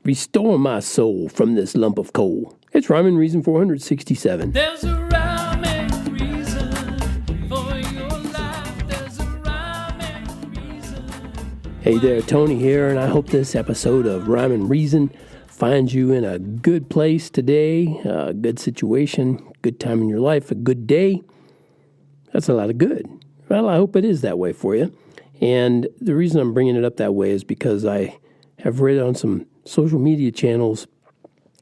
Restore my soul from this lump of coal. It's Rhyme and Reason 467. There's a rhyme and reason for your life. There's a rhyme and reason. Hey there, Tony here, and I hope this episode of Rhyme and Reason finds you in a good place today, a good situation, good time in your life, a good day. That's a lot of good. Well, I hope it is that way for you. And the reason I'm bringing it up that way is because I have read on some social media channels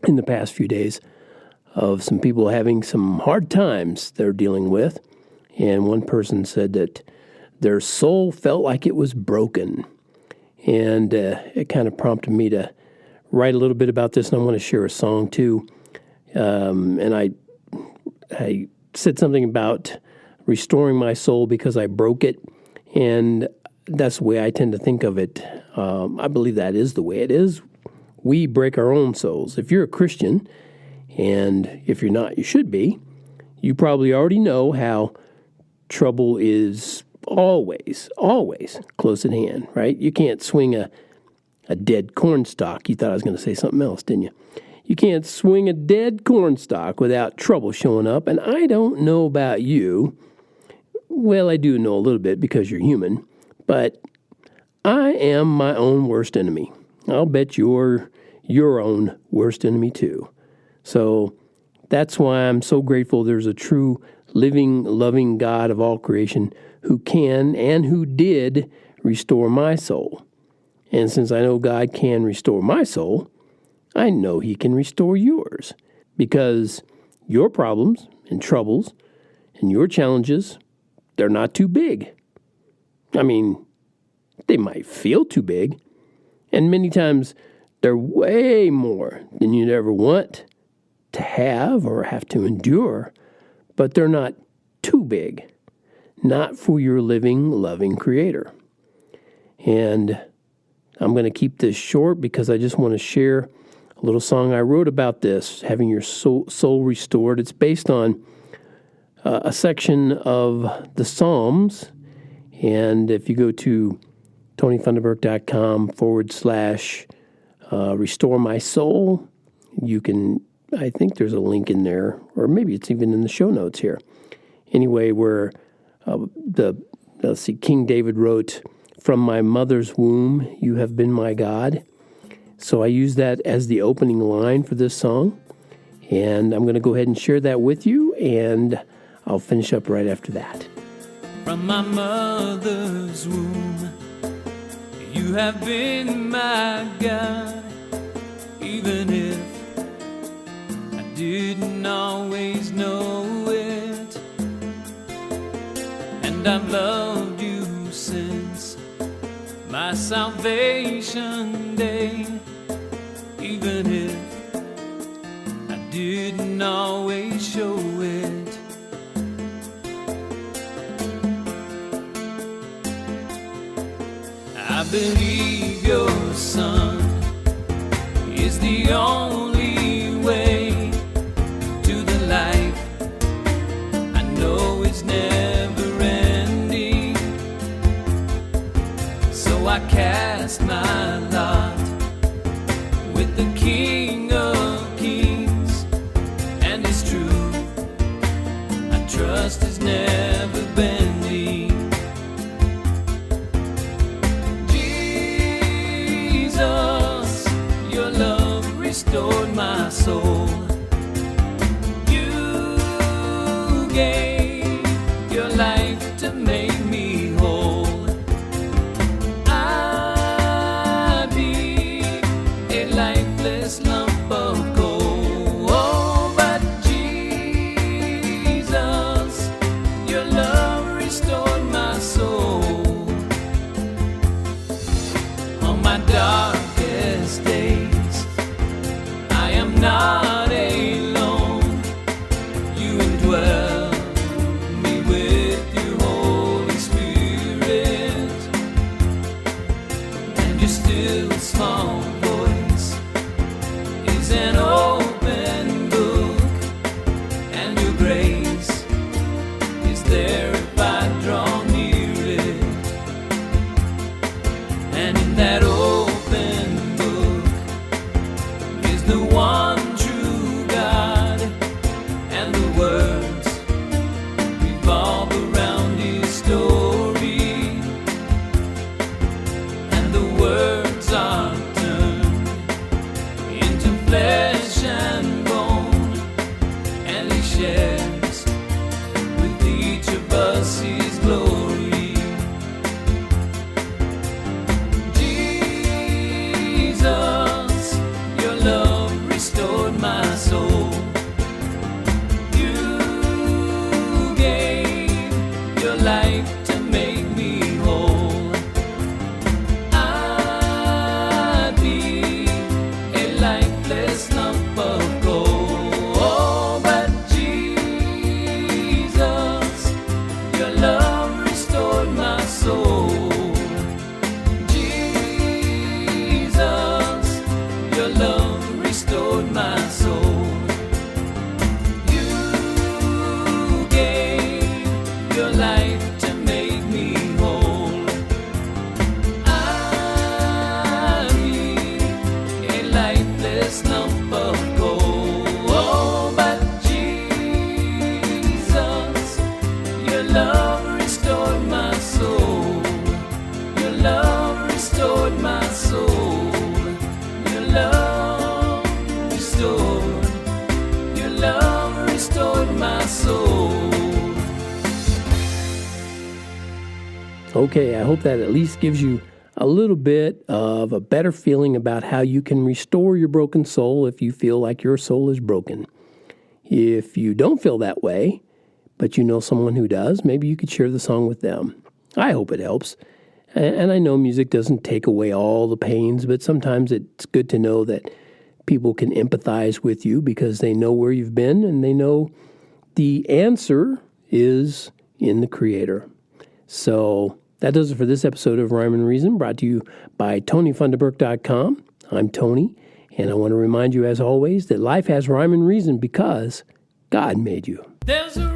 in the past few days of some people having some hard times they're dealing with. And one person said that their soul felt like it was broken. And it kind of prompted me to write a little bit about this, and I want to share a song too. And I said something about restoring my soul because I broke it. And that's the way I tend to think of it. I believe that is the way it is. We break our own souls. If you're a Christian, and if you're not, you should be, you probably already know how trouble is always close at hand, right? You can't swing a dead corn stalk. You thought I was going to say something else, didn't you? You can't swing a dead corn stalk without trouble showing up. And I don't know about you. Well, I do know a little bit because you're human, but I am my own worst enemy. I'll bet you're your own worst enemy too. So that's why I'm so grateful there's a true, living, loving God of all creation who can and who did restore my soul. And since I know God can restore my soul, I know He can restore yours. Because your problems and troubles and your challenges, they're not too big. I mean, they might feel too big. And many times, they're way more than you'd ever want to have or have to endure. But they're not too big. Not for your living, loving Creator. And I'm going to keep this short because I just want to share a little song I wrote about this, having your soul restored. It's based on a section of the Psalms. And if you go to tonyfunderburk.com/restore my soul, you can, I think there's a link in there, or maybe it's even in the show notes here. Anyway, where King David wrote, "From my mother's womb, you have been my God." So I use that as the opening line for this song. And I'm going to go ahead and share that with you, and I'll finish up right after that. From my mother's womb, you have been my God. Even if I didn't always know it, and I've loved you since my salvation day. Even if I didn't always show it, I believe your Son is the only way to the life I know is never ending. So I cast my lot with the King of Kings, and His truth I trust is never bending. Jesus, your love restored my soul. You gave your life to make me whole. I'd be a lifeless lump of coal. Oh, but Jesus, your love restored my soul. On my darkest days, I am not alone. You indwell me with your Holy Spirit, and your still small voice the one true God, and the words revolve around his story, and the words are turned into flesh and bone, and he shares with each of us his glory. Jesus, your love restored my soul. You gave your life to make me whole. I'd be a lifeless lump of gold, but Jesus, your love restored my soul. Jesus, your love restored my soul. You gave your life to make me whole. I'd be a lifeless lump of gold, but Jesus, your love restored my soul. Your love restored my soul. Your love restored my soul. Okay, I hope that at least gives you a little bit of a better feeling about how you can restore your broken soul if you feel like your soul is broken. If you don't feel that way, but you know someone who does, maybe you could share the song with them. I hope it helps. And I know music doesn't take away all the pains, but sometimes it's good to know that people can empathize with you because they know where you've been and they know the answer is in the Creator. So that does it for this episode of Rhyme and Reason, brought to you by TonyFunderburk.com. I'm Tony, and I want to remind you, as always, that life has rhyme and reason because God made you. There's a